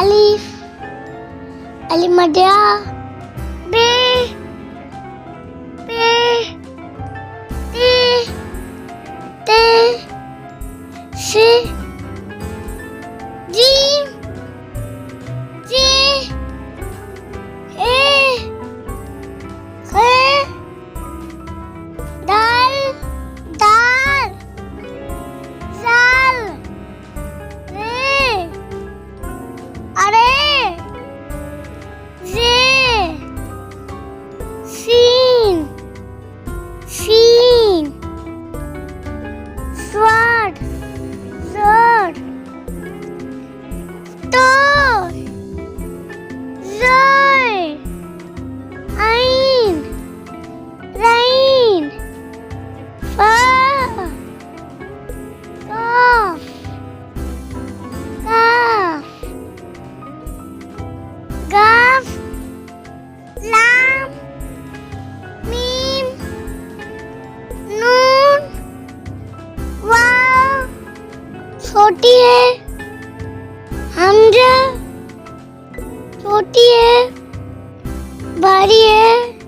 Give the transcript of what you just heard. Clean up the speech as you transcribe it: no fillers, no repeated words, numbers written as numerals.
Alif. Alif Madia. B. B. T. T. C. G. G. A. K. Dal. Dal. Zal. Re. Are. Z. Sin. Sin. Sword. Sword. Toy. Joy. Ain. Rain. Fur. Cough. Calf. Gaf. Lam. Mim. Noon. वाव छोटी है हमजा छोटी है भारी है